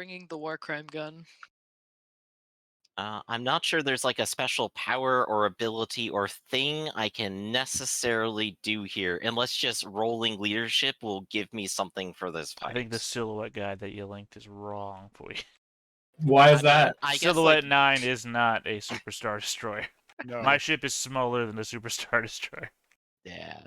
bringing the war crime gun? I'm not sure there's like a special power or ability or thing I can necessarily do here, unless just rolling leadership will give me something for this I think the fight. silhouette guide that you linked is wrong for you. Why is I mean, that? I guess Silhouette like 9 is not a Superstar Destroyer. No. My ship is smaller than the Superstar Destroyer. yeah.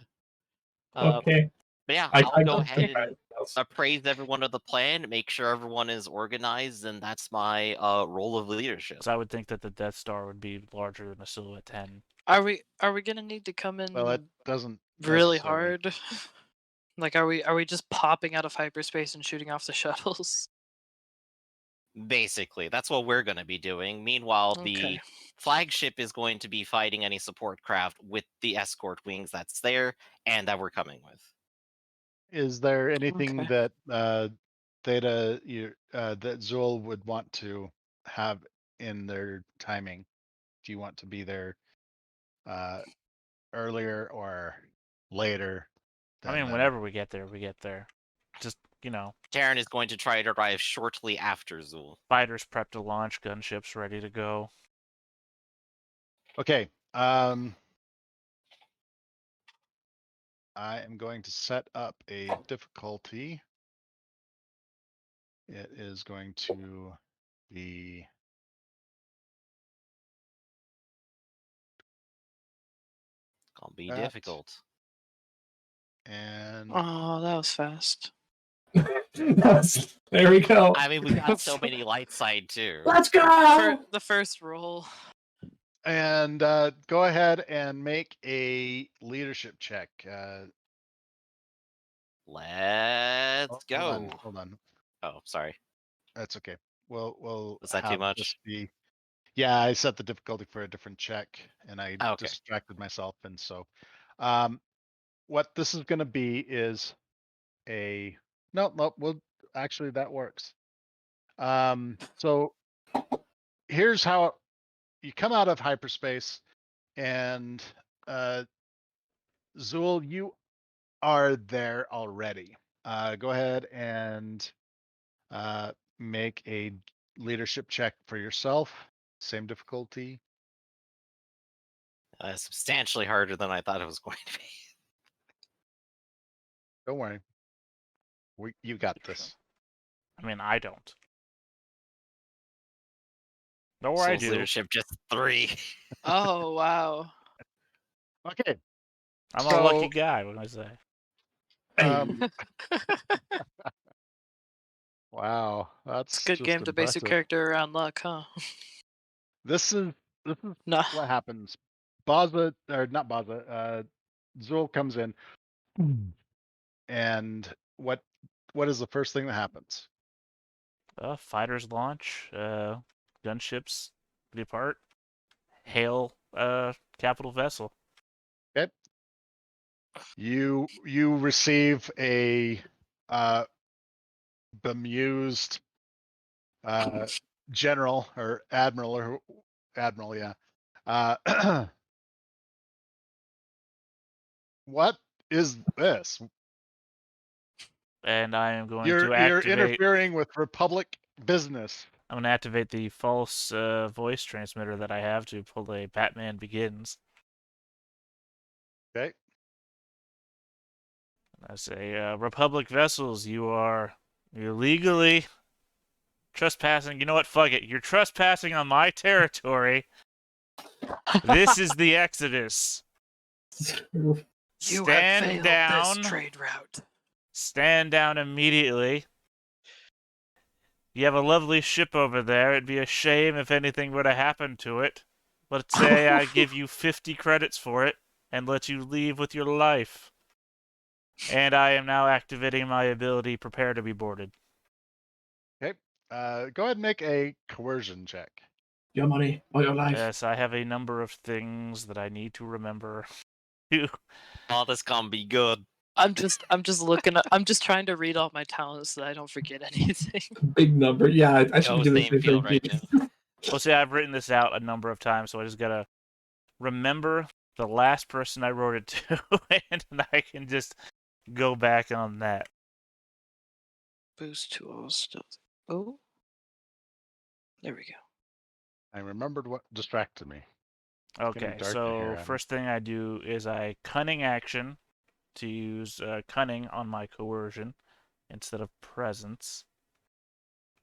Okay. But yeah, I I'll go don't ahead think and appraise everyone of the plan, make sure everyone is organized, and that's my role of leadership. So I would think that the Death Star would be larger than a Silhouette 10. Are we gonna need to come Well, it in doesn't really necessarily. hard? Like, are we just popping out of hyperspace and shooting off the shuttles? Basically, that's what we're going to be doing. Meanwhile, Okay. the flagship is going to be fighting any support craft with the escort wings that's there and that we're coming with. Is there anything Okay. that Theta that Zool would want to have in their timing? Do you want to be there earlier or later I than mean, them? whenever we get there, we get there. Just, Terran is going to try to arrive shortly after Zool. fighters prepped to launch, gunships ready to go. Okay. I am going to set up a difficulty. It is going to be Gonna be that, difficult. and Oh, that was fast. There we go. I mean, we've got so many light side too. Let's go. The first roll. go ahead and make a leadership check. Let's go. Hold on. Oh, sorry. That's okay. We'll Was that too have much? this be. Yeah, I set the difficulty for a different check, and I Okay. distracted myself, and so, what this is going to be is a no. Well, actually, that works. So here's how you come out of hyperspace, and Zool, you are there already. Go ahead and make a leadership check for yourself. Same difficulty. Substantially harder than I thought it was going to be. Don't worry. You got this. I mean, I don't. Nor I Zool's do. leadership just 3. Oh wow. Okay. I'm So, a lucky guy, what can I say? Um, wow, that's It's a good just game to base your impressive. character around luck, huh? This is No. what happens. Baza or not Baza, Zool comes in, and what is the first thing that happens? Fighters launch, gunships depart, hail capital vessel. Okay. You receive a bemused general or admiral, yeah. What is this? And I am going You're to activate. interfering with Republic business. I'm going to activate the false voice transmitter that I have to pull a Batman Begins. Okay. I say, Republic vessels, you're illegally trespassing. You know what? Fuck it. You're trespassing on my territory. This is the Exodus. You have Stand failed down. this trade route. Stand down immediately. You have a lovely ship over there. It'd be a shame if anything were to happen to it. Let's say I give you 50 credits for it and let you leave with your life. And I am now activating my ability prepare to be boarded. Okay. Go ahead and make a coercion check. Your money or your life. Yes, I have a number of things that I need to remember. Oh, this gonna be good. I'm just looking at, I'm just trying to read all my talents so that I don't forget anything. Big number. Yeah, I should Yo, be doing the same same field thing. right now. Well, see, I've written this out a number of times, so I just gotta remember the last person I wrote it to, and I can just go back on that. Boost to all stuff. Oh. There we go. I remembered what distracted me. Okay, dark in so here, Adam. first thing I do is I cunning action to use cunning on my coercion instead of presence.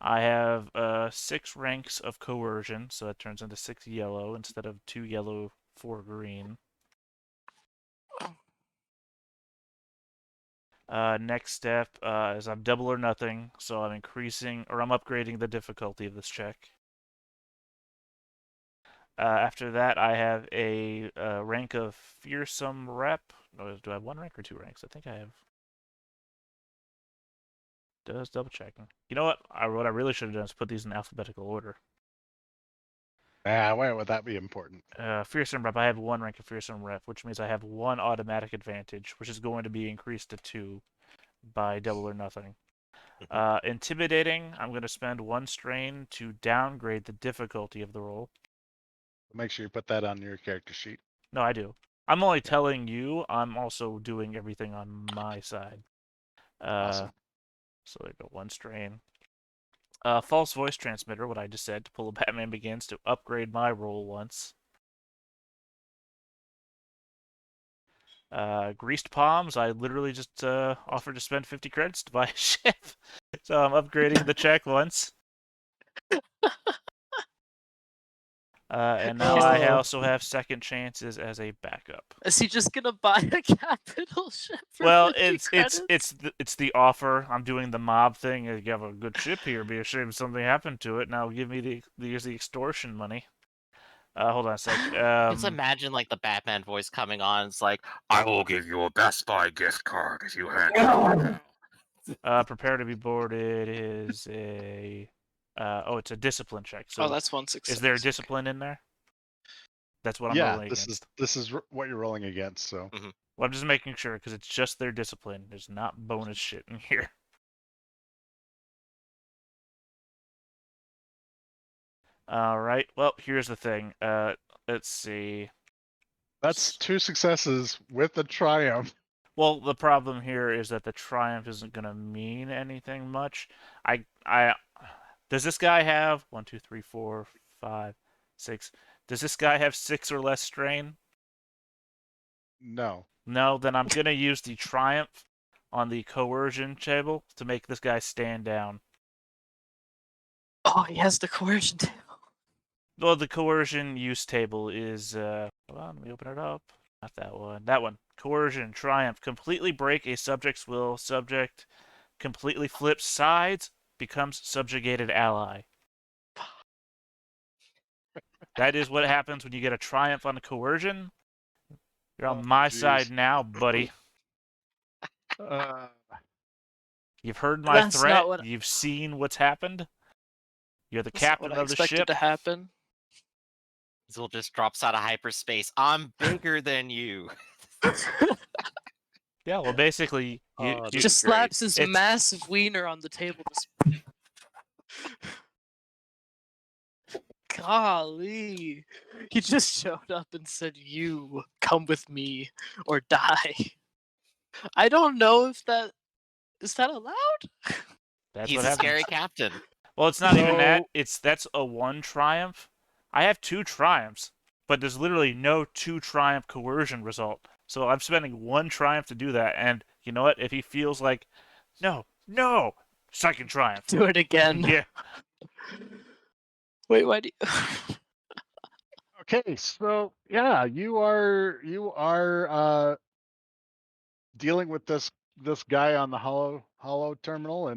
I have 6 ranks of coercion, so that turns into 6 yellow instead of 2 yellow, 4 green. Next step is I'm double or nothing, so I'm increasing or I'm upgrading the difficulty of this check. After that, I have a rank of fearsome rep. No, do I have 1 rank or 2 ranks? I think I have. Just double checking. You know what? What I really should have done is put these in alphabetical order. Why would that be important? Fearsome rep. I have 1 rank of fearsome rep, which means I have 1 automatic advantage, which is going to be increased to 2 by double or nothing. Intimidating. I'm going to spend 1 strain to downgrade the difficulty of the roll. Make sure you put that on your character sheet. No, I do. I'm only telling you. I'm also doing everything on my side. Awesome. So there you go. 1 strain. False voice transmitter, what I just said, to pull a Batman Begins to upgrade my roll once. Greased palms, I literally just offered to spend 50 credits to buy a ship. So I'm upgrading the check once. And now I also have second chances as a backup. Is he just gonna buy a capital ship for Well, 50 credits? it's the offer. I'm doing the mob thing. You have a good ship here. Be a shame if something happened to it. Now give me the extortion money. Hold on a sec. Just imagine like the Batman voice coming on. It's like, I will give you a Best Buy gift card if you hand. Prepare to be boarded is a it's a discipline check. So Oh, that's 1 success. is there discipline in there? That's what I'm Yeah, rolling against. this is what you're rolling against. So Well, I'm just making sure because it's just their discipline. There's not bonus shit in here. All right. Well, here's the thing. Let's see. that's 2 successes with a triumph. Well, the problem here is that the triumph isn't gonna mean anything much. I does this guy have 1, 2, 3, 4, 5, 6? Does this guy have 6 or less strain? No. No, then I'm gonna use the triumph on the coercion table to make this guy stand down. Oh, he has the coercion table. Well, the coercion use table is hold on, let me open it up. Not that one. That one. Coercion, triumph. Completely break a subject's will. Subject completely flips sides, becomes subjugated ally. That is what happens when you get a triumph on the coercion. You're on my side now, buddy. You've heard my That's threat. not what- You've seen what's happened. You're the That's not captain what I of the expected ship. to happen. Zul just drops out of hyperspace. I'm bigger than you. Yeah, well, basically, Oh, you Just great. slaps his It's- massive wiener on the table. Golly. He just showed up and said, "You come with me or die." I don't know if that is that allowed? that's He's what a happens. scary captain. Well, it's not even that. So- That's a 1 triumph. I have 2 triumphs, but there's literally no 2 triumph coercion result. So I'm spending 1 triumph to do that. And you know what? If he feels like, no, second triumph. Do it again. Yeah. Wait, why do you... Okay, so yeah, you are dealing with this guy on the hollow terminal,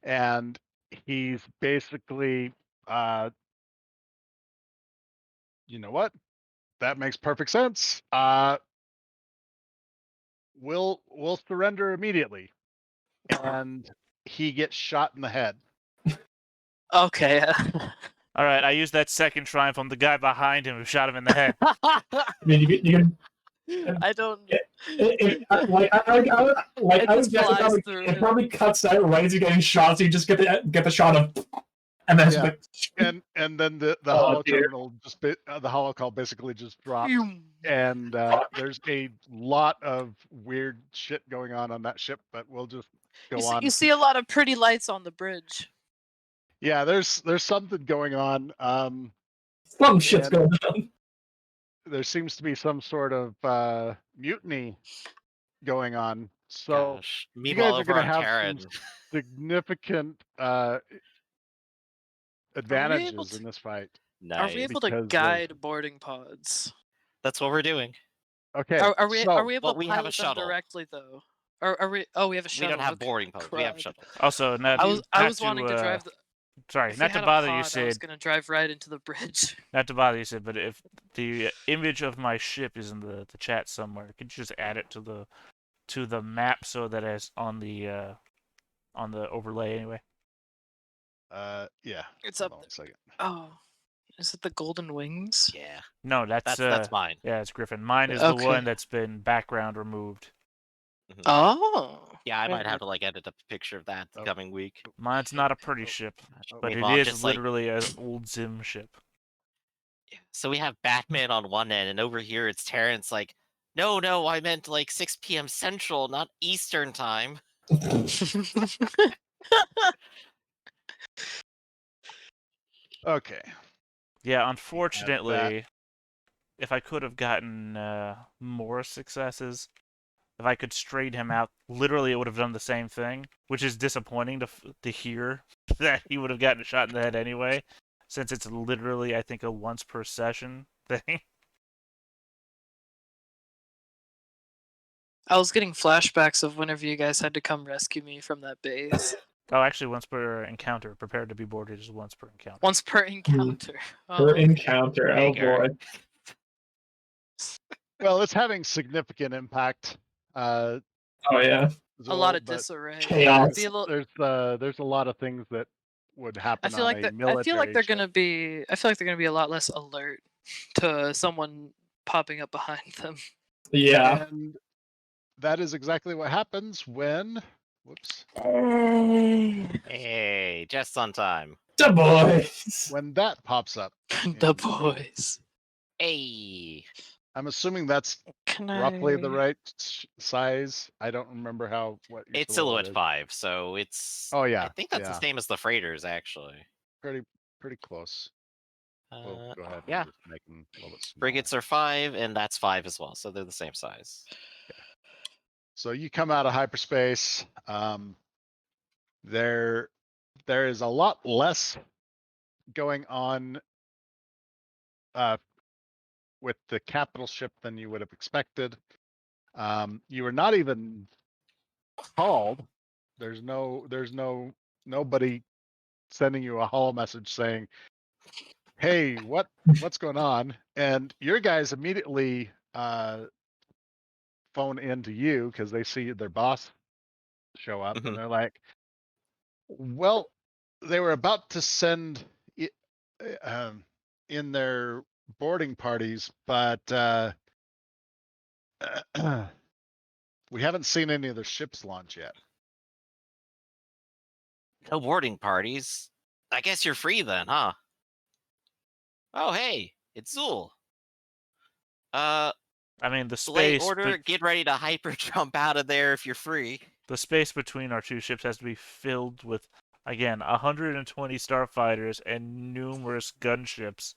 and he's basically you know what? That makes perfect sense. We'll surrender immediately. And he gets shot in the head. Okay. All right, I used that second triumph on the guy behind him who shot him in the head. I mean, you can I don't... I would just guess flies it through it him. probably cuts out right as you're getting shot, so you just get the shot of, and then it's Yeah. like, And then the Oh, hollow dear. terminal the hollow call basically just drops. And there's a lot of weird shit going on that ship, but we'll just go on. You see a lot of pretty lights on the bridge. Yeah, there's something going on. Some shit's And- going on. There seems to be some sort of mutiny going on. So Gosh. you Meanwhile, guys are over going to on have Terran, some significant advantages in this fight. Are we nice. able to because of- guide boarding pods? That's what we're doing. Okay, Are we so able well, to we have a pilot them shuttle. directly though? Or are we? Oh, we have a We shuttle. don't have okay, boarding posts. We have crud. shuttles. Also, not, I not was to, wanting to drive the. sorry, If not we to had a bother pod, you, I was Sid. gonna drive right into the bridge. Not to bother you, Sid, but if the image of my ship is in the chat somewhere, could you just add it to the map so that it's on the overlay anyway? yeah. It's Hold up on there. a second. Oh, is it the golden wings? Yeah, No, that's that's mine. yeah, it's Griffin. Mine is the Okay. one that's been background removed. Oh. Yeah, I might Wait, have to like edit a picture of that the Oh. coming week. Mine's not a pretty ship, Oh, but it Meanwhile, I'm is just like, literally an old Zim ship. so we have Batman on one end, and over here it's Terrence. Like, no, I meant like 6 p.m. Central, not Eastern time. Okay. Yeah, unfortunately, if I could have gotten more successes, if I could straighten him out, literally it would have done the same thing, which is disappointing to hear that he would have gotten a shot in the head anyway, since it's literally, I think, a once per session thing. I was getting flashbacks of whenever you guys had to come rescue me from that base. Oh, actually, once per encounter. Prepared to be boarded is once per encounter. Once per encounter. Per Oh, encounter. Oh Hager. boy. Well, it's having significant impact. Oh yeah. a lot of but disarray. Chaos. Be a little- there's a lot of things that would happen I feel on like a I military feel like they're ship. gonna be. I feel like they're gonna be a lot less alert to someone popping up behind them. Yeah. And that is exactly what happens when whoops. Hey, just on time. The boys. When that pops up. The in- boys. Hey, I'm assuming that's Can roughly the I? right size. I don't remember what your it's Silhouette is. 5, so it's. Oh yeah. I think that's yeah. the same as the freighters, actually. Pretty close. We'll go ahead and yeah. just make them a little bit smaller. Frigates are 5, and that's 5 as well, so they're the same size. So you come out of hyperspace. There is a lot less going on with the capital ship than you would have expected. You were not even called. There's nobody sending you a hall message saying, "Hey, what's going on?" And your guys immediately phone in to you because they see their boss show up, Mhm. and they're like, "Well, they were about to send in their boarding parties, but we haven't seen any of their ships launch yet." No boarding parties. I guess you're free then, huh? Oh, hey, it's Zool. I mean, the Late space. order. Get ready to hyper jump out of there if you're free. The space between our two ships has to be filled with, again, 120 starfighters and numerous gunships.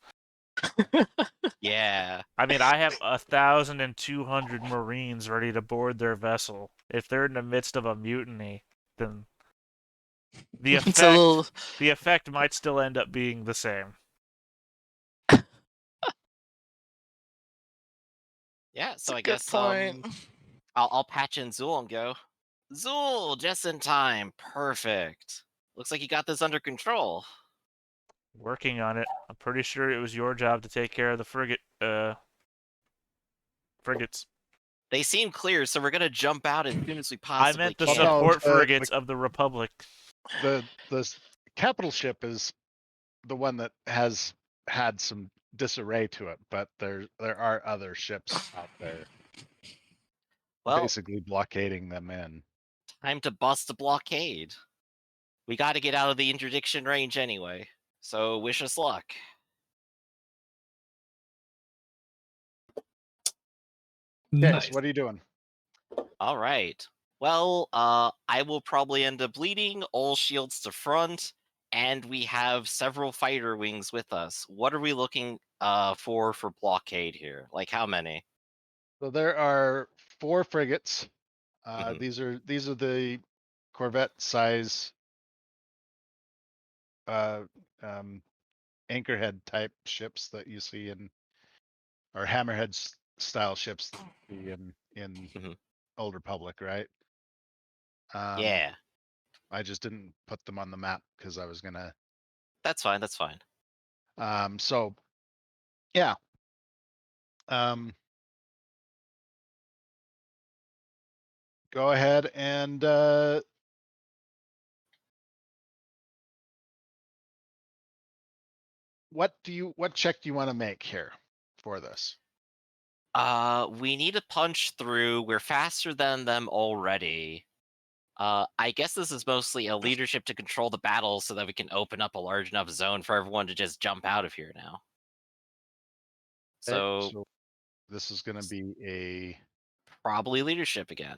Yeah. I mean, I have 1,200 Marines ready to board their vessel. If they're in the midst of a mutiny, then the It's a little. effect might still end up being the same. Yeah. So a I good guess point. I'll patch in Zool and go. Zool, just in time. Perfect. Looks like you got this under control. Working on it. I'm pretty sure it was your job to take care of the frigates. They seem clear, so we're gonna jump out as soon as we I possibly meant the can. support the- frigates of the Republic. The capital ship is the one that has had some disarray to it, but there are other ships out there Well, basically blockading them in. time to bust a blockade. We got to get out of the interdiction range anyway. So wish us luck. Okay, Nice. so what are you doing? All right. Well, I will probably end up leading all shields to front, and we have several fighter wings with us. What are we looking for blockade here? Like how many? So there are 4 frigates. Mhm. These are the Corvette size um, anchorhead type ships that you see in, or hammerhead style ships that you see in Mhm. Old Republic, right? Yeah, I just didn't put them on the map because I was gonna. that's fine. That's fine. So yeah. Go ahead and what check do you want to make here for this? We need to punch through. We're faster than them already. I guess this is mostly a leadership to control the battle so that we can open up a large enough zone for everyone to just jump out of here now. Okay, So so this is going to be a probably leadership again.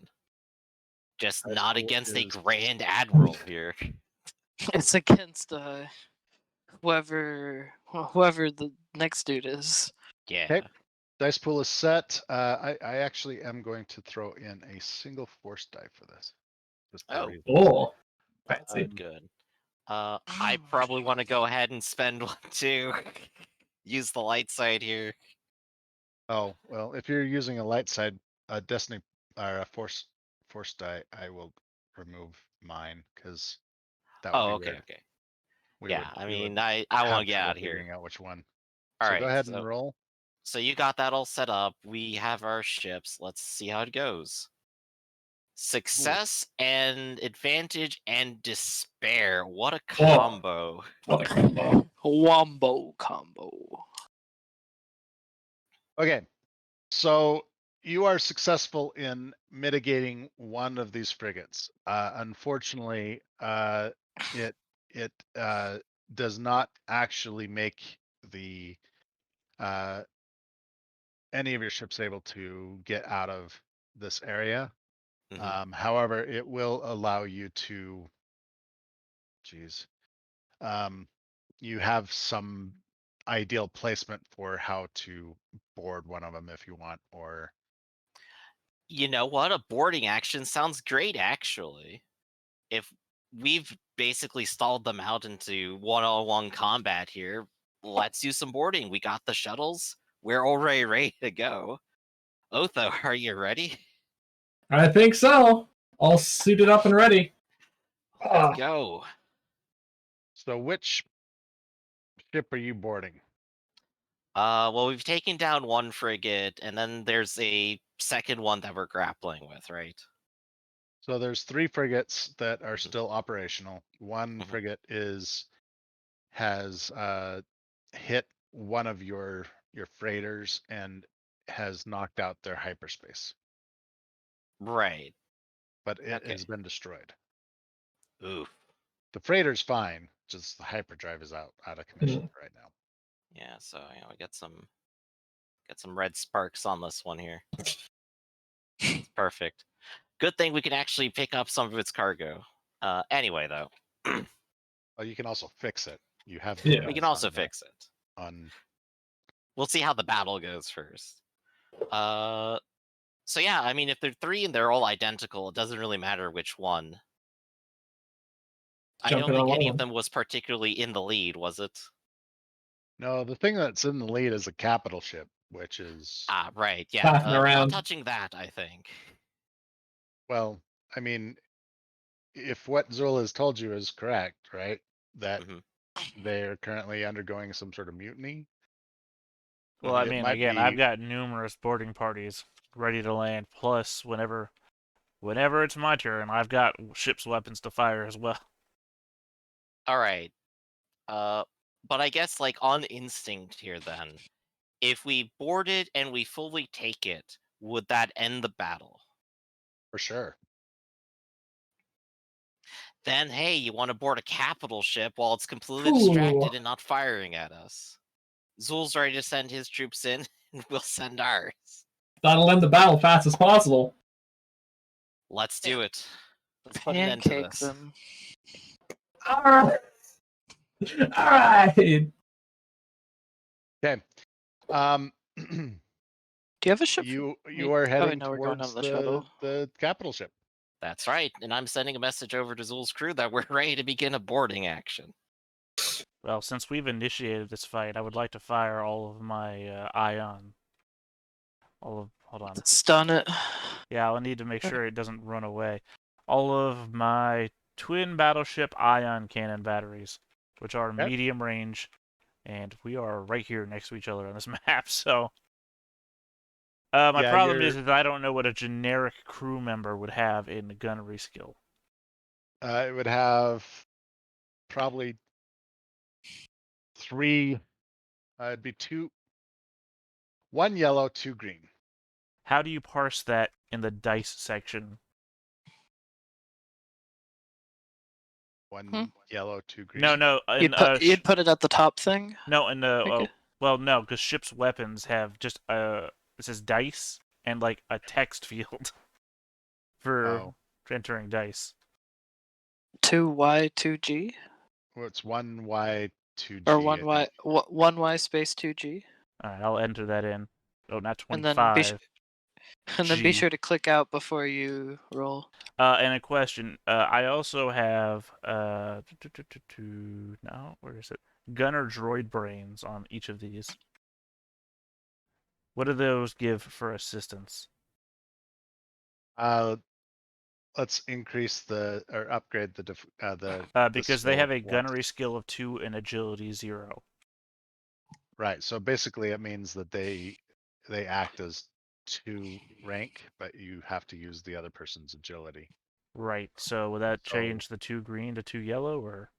Just high not school against a is grand admiral here. It's against whoever the next dude is. Yeah. okay. Dice pool is set. I actually am going to throw in a single force die for this. Just for Oh. reasons. Oh, fancy. Good. I probably want to go ahead and spend one too. Use the light side here. Oh well, if you're using a light side, a destiny or a force die, I will remove mine because that would Oh, be okay, weird. okay. We Yeah, I would mean, I want have to get trouble out of here. figuring out which one. All So go right, ahead and roll. so you got that all set up. We have our ships. Let's see how it goes. Success and advantage and despair. What a combo. What a combo. Wombo combo. Okay, so you are successful in mitigating one of these frigates. Unfortunately, it does not actually make the any of your ships able to get out of this area. However, it will allow you to, geez, you have some ideal placement for how to board one of them if you want, or You know what? A boarding action sounds great, actually. If we've basically stalled them out into one-on-one combat here, let's do some boarding. We got the shuttles. We're already ready to go. Otho, are you ready? I think so. All suited up and ready. Let's go. so which ship are you boarding? Well, we've taken down one frigate, and then there's a second one that we're grappling with, right? So there's 3 frigates that are Mhm. still operational. One Mhm. frigate has hit one of your freighters and has knocked out their hyperspace, Right. but it Okay. has been destroyed. Oof. The freighter's fine, just the hyperdrive is out of commission right now. Yeah, so we get some red sparks on this one here. It's perfect. Good thing we can actually pick up some of its cargo. Anyway, though, Oh, you can also fix it. You have Yeah. we guys can also on fix it. on We'll see how the battle goes first. So yeah, I mean, if they're 3 and they're all identical, it doesn't really matter which one. I don't Jumping think on any of one. them was particularly in the lead, was it? No, the thing that's in the lead is a capital ship, which is Ah, right, yeah. Passing Not around. touching that, I think. well, I mean, if what Zul has told you is correct, right? That Mhm. they're currently undergoing some sort of mutiny. Well, I It mean, might again, I've be got numerous boarding parties ready to land. Plus, whenever it's my turn, I've got ship's weapons to fire as well. All right. But I guess like on instinct here, then, if we board it and we fully take it, would that end the battle? for sure. Then hey, you want to board a capital ship while it's completely Ooh. distracted and not firing at us. Zul's ready to send his troops in, and we'll send ours. That'll end the battle fast as possible. Let's do it. Let's put an end to Pancake this. them. Arr! All right. Okay. Do you have a ship? You are heading no, we're going towards on the shuttle. the capital ship. That's right, and I'm sending a message over to Zul's crew that we're ready to begin a boarding action. Well, since we've initiated this fight, I would like to fire all of my ion. Hold on. Stun it. Yeah, I'll need to make sure it doesn't run away. All of my twin battleship ion cannon batteries, which are Okay. medium range, and we are right here next to each other on this map. So, my Yeah, problem is that I don't know what a generic crew member would have in the gunnery skill. It would have probably 3. It'd be 2. 1 yellow, 2 green. How do you parse that in the dice section? 1 yellow, 2 green. No, You'd put it at the top thing. no, in the Okay. well, no, because ship's weapons have just it says dice and like a text field for entering dice. 2Y 2G Well, it's 1Y, 2G. or I think. 1Y space 2G, All right, I'll enter that in. Oh, not and then be 25. be G. sure to click out before you roll. And a question. I also have no, where is it? Gunner droid brains on each of these. What do those give for assistance? Let's increase or upgrade the Because they skill have a once. gunnery skill of 2 and agility 0. Right. So basically, it means that they act as 2 rank, but you have to use the other person's agility. Right. So would that So- change the 2 green to 2 yellow, or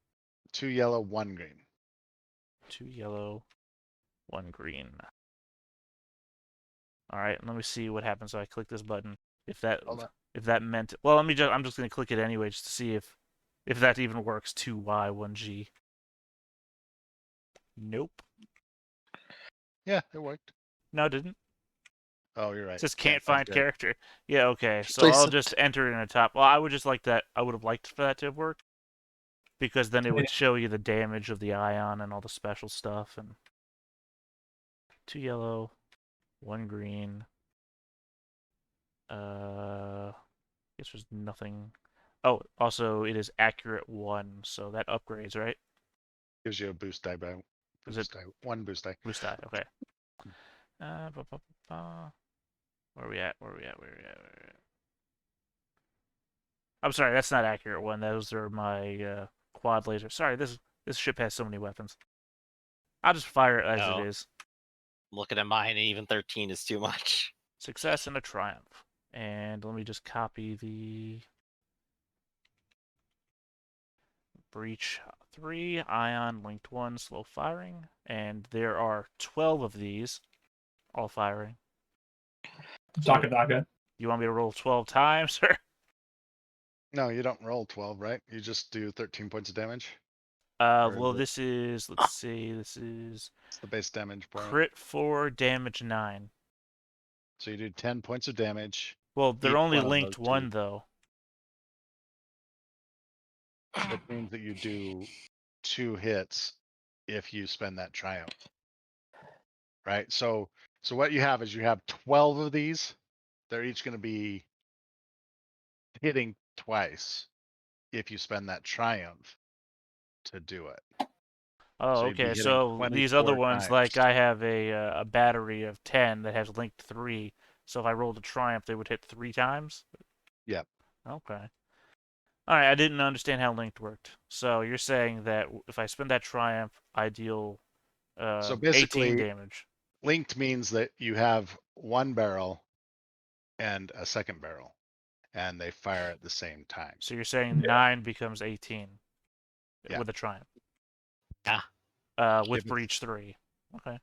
2 yellow, 1 green. 2 yellow, 1 green? All right. Let me see what happens if I click this button. If that meant, well, I'm just gonna click it anyway just to see if that even works. 2Y 1G. Nope. Yeah, it worked. No, it didn't. Oh, you're right. It says can't find character. Yeah, okay. So Please I'll send- just enter it in the top. Well, I would just like that. I would have liked for that to have worked, because then it would show you the damage of the ion and all the special stuff. And 2 yellow, 1 green. Guess there's nothing. Oh, also it is accurate 1, so that upgrades, right? Gives you a boost die by Is it 1 boost die. boost die? Okay. Where are we at? Where are we at? I'm sorry, that's not accurate 1. Those are my quad lasers. Sorry, this ship has so many weapons. I'll just fire it as No. it is. Looking at mine, and even 13 is too much. Success and a triumph. And let me just copy the breach 3, ion linked 1, slow firing. And there are 12 of these, all firing. Daka. You want me to roll 12 times, or? No, you don't roll 12, right? You just do 13 points of damage. Well, this is, let's see, this is It's the base damage point. crit 4, damage 9. So you do 10 points of damage. Well, they're Each only one of linked those 1, two. though. It means that you do 2 hits if you spend that triumph. Right? So what you have is you have 12 of these. They're each going to be hitting twice if you spend that triumph to do it. Oh, So you'd be okay. hitting So these other 24 ones, times. like I have a battery of 10 that has linked 3. So if I rolled a triumph, they would hit 3 times? Yep. Okay. Alright, I didn't understand how linked worked. So you're saying that if I spend that triumph, I deal So 18 basically, damage. linked means that you have 1 barrel and a second barrel, and they fire at the same time. So you're saying 9 becomes 18 Yeah. with a triumph. Yeah. With If it's- breach 3. Okay.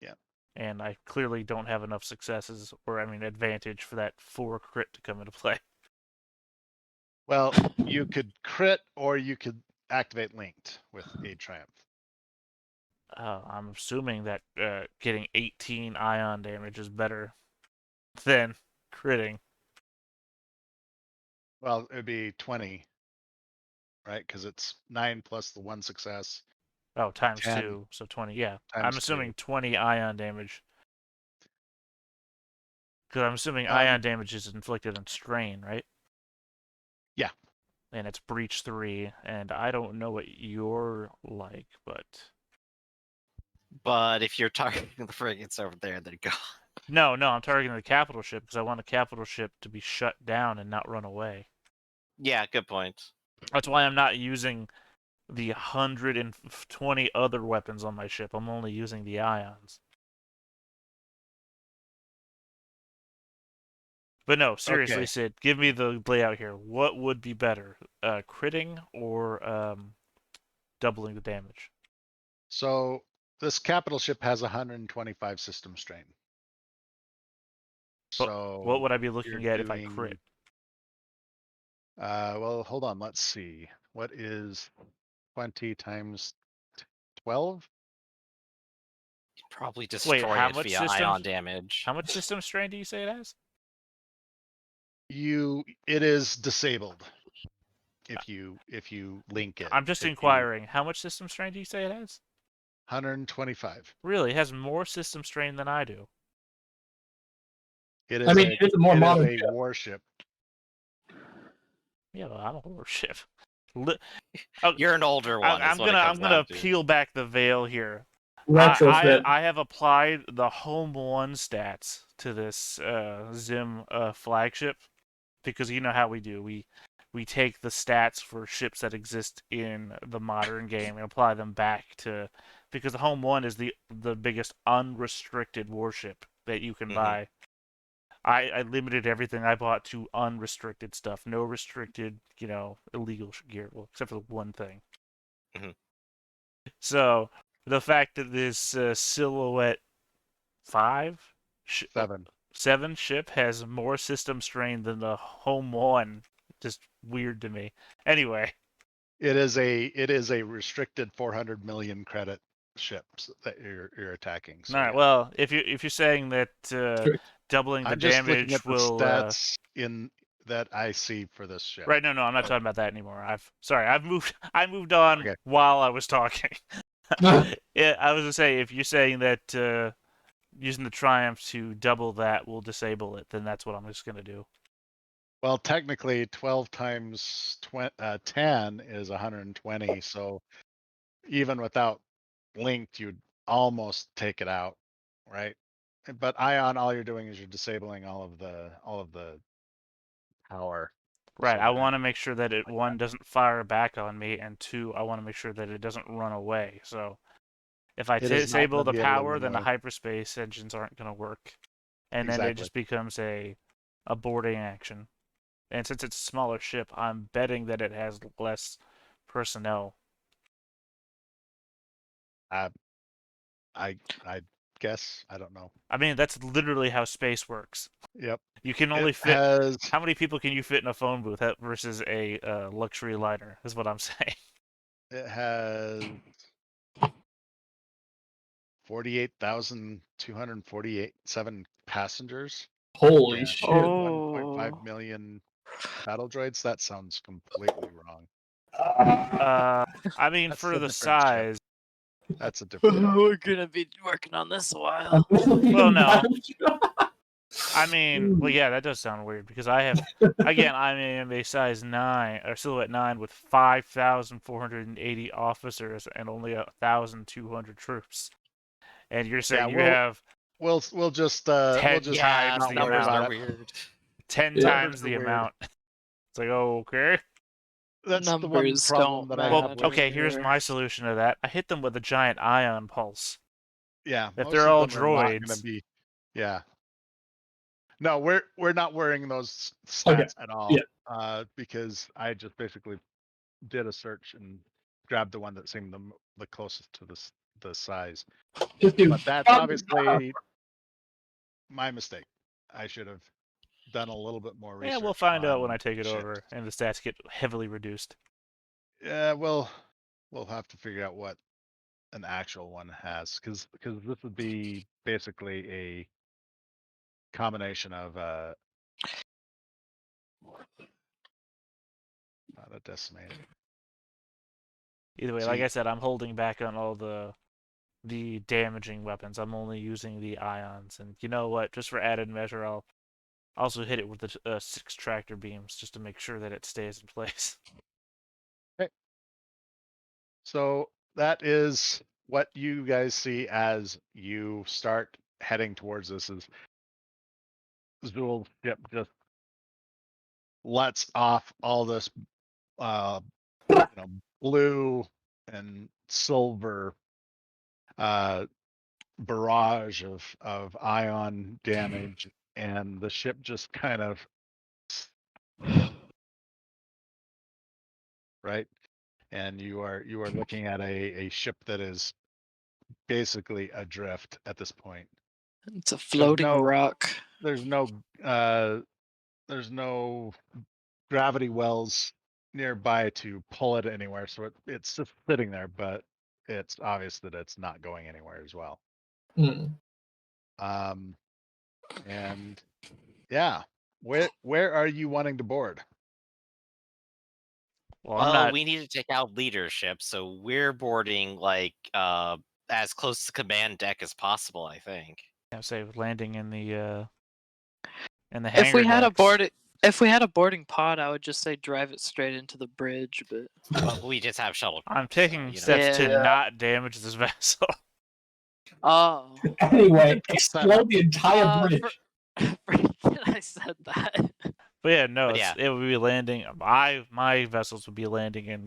Yeah. And I clearly don't have enough successes, or I mean advantage, for that 4 crit to come into play. Well, you could crit or you could activate linked with a triumph. I'm assuming that getting 18 ion damage is better than critting. Well, it would be 20, right? Because it's 9 plus the 1 success. Oh, times 10 2, so 20. Yeah, I'm times assuming 2. 20 ion damage. Because I'm assuming Um, ion damage is inflicted on strain, right? Yeah. And it's breach 3, and I don't know what you're like, but But if you're targeting the frigates over there, then go. no, I'm targeting the capital ship because I want the capital ship to be shut down and not run away. Yeah, good point. That's why I'm not using the 120 other weapons on my ship. I'm only using the ions. But no, seriously, Okay. Sid, give me the layout here. What would be better, critting or doubling the damage? So this capital ship has 125 system strain. But So what would I be you're looking at if I crit? doing. Well, hold on. Let's see. What is 20 times 12? Probably Wait, destroy how it much via system? ion damage. How much system strain do you say it has? It is disabled if you link it. I'm just If you inquiring. How much system strain do you say it has? 125. Really, it has more system strain than I do. It I is mean, it's a more modern a ship. warship. Yeah, well, I'm a warship. You're an older one, is I'm what it gonna comes down to. peel back the veil here. Retrofit. I have applied the Home 1 stats to this Zim flagship because you know how we do. We take the stats for ships that exist in the modern game and apply them back to because the Home 1 is the biggest unrestricted warship that you can Mhm. buy. I limited everything I bought to unrestricted stuff, no restricted, illegal gear, well, except for the one thing. Mhm. So the fact that this Silhouette 5, 7. 7 ship has more system strain than the Home 1, just weird to me. Anyway, It is a restricted 400 million credit ships that you're attacking. So all right. yeah. Well, if you're saying that doubling the I'm just looking at damage the will stats in that I see for this ship. right, no, I'm not talking about that anymore. I moved on Okay. while I was talking. Yeah, I was gonna say if you're saying that using the Triumph to double that will disable it, then that's what I'm just gonna do. Well, technically 12 times 10 is 120. So even without linked, you'd almost take it out, right? But ion, all you're doing is you're disabling all of the power. Right. So I that want to make sure that it one doesn't fire back on me, and two, I want to make sure that it doesn't run away. So if I it is not disable going to the be able to power, run then the away. hyperspace engines aren't gonna work, and then it Exactly. just becomes a boarding action. And since it's a smaller ship, I'm betting that it has less personnel. I guess I don't know. I mean, that's literally how space works. Yep. You can It only fit. has How many people can you fit in a phone booth versus a luxury liner? Is what I'm saying. it has 48,247 passengers Holy and shit. 1.5 Oh. million battle droids. That sounds completely wrong. I mean, That's for a the different ship. size. That's a different. We're gonna be working on this a while. Well, no. I mean, well, yeah, that does sound weird because I have, again, I'm a size 9 or silhouette 9 with 5,480 officers and only 1,200 troops, and you're saying you have We'll just 10 just Yeah, times not the worry numbers amount. about are it. weird. 10 Yeah. times Numbers are the weird. amount. It's like, okay. That's the one Numbers problem don't that I Well, have with. okay, here's matter. my solution to that. I hit them with a giant ion pulse. Yeah, If most they're of all them are not going to droids, be. Yeah. No, we're not wearing those Okay, stats at all. yeah. Because I just basically did a search and grabbed the one that seemed the closest to the size. Just do. But that's obviously my mistake. I should have done a little bit more research. yeah, we'll find out when on I take it ships. over and the stats get heavily reduced. Yeah, well, we'll have to figure out what an actual one has, because this would be basically a combination of not a decimator. Either way, So like you- I said, I'm holding back on all the damaging weapons. I'm only using the ions. And you know what? Just for added measure, I'll also hit it with the 6 tractor beams just to make sure that it stays in place. So that is what you guys see as you start heading towards this. Is Zool's ship just lets off all this, blue and silver barrage of ion damage, and the ship just kind of right. And you are looking at a ship that is basically adrift at this point. It's a floating no- rock. There's no there's no gravity wells nearby to pull it anywhere, so it's just sitting there, but it's obvious that it's not going anywhere as well. Hmm. And yeah, where are you wanting to board? Well, I'm Well, not. we need to take out leadership, so we're boarding like as close to command deck as possible, I think. I say landing in the hangar If we had decks. if we had a boarding pod, I would just say drive it straight into the bridge. But But we just have shuttle. I'm taking so, steps to Yeah. not damage this vessel. oh, Anyway, Set up. explode the entire bridge. forget I said that. But yeah, no, But yeah. it would be landing. My vessels would be landing in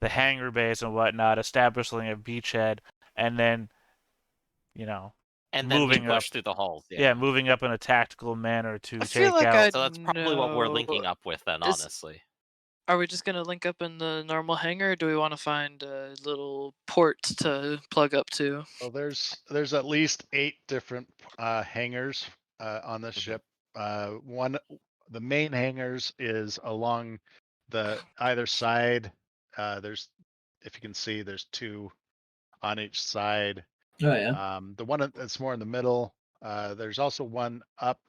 the hangar bays and whatnot, establishing a beachhead, and then and then we moving push up. through the hulls. Yeah, moving up in a tactical manner to I feel take like out. So that's probably what we're know- linking up with then, is- honestly. Are we just gonna link up in the normal hangar, or do we want to find a little port to plug up to? Well, there's at least 8 different hangars on this Mhm. ship. The main hangars is along the either side. There's, if you can see, there's 2 on each side. Oh yeah. The one that's more in the middle. There's also one up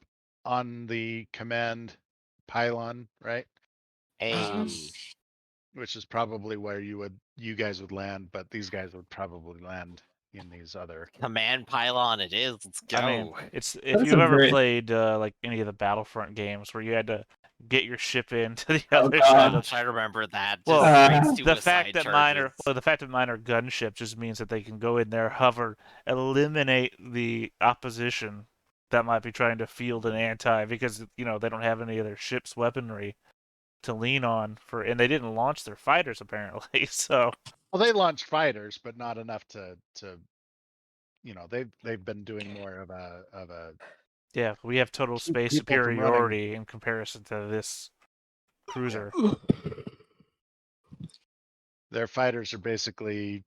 on the command pylon, right? Hey, Which is probably where you guys would land, but these guys would probably land in these other. command pylon it is. Let's go. I mean, it's if That's you've a ever great- played like any of the Battlefront games where you had to get your ship into the Oh, other God. side of. I remember that. Well, Just straight The suicide fact that mine are charges. the fact that mine are gunship just means that they can go in there, hover, eliminate the opposition that might be trying to field an anti because they don't have any other ship's weaponry to lean on and they didn't launch their fighters apparently. So Well, they launched fighters, but not enough to they've been doing more of a yeah, we have total Keep space people from running. superiority in comparison to this cruiser. Their fighters are basically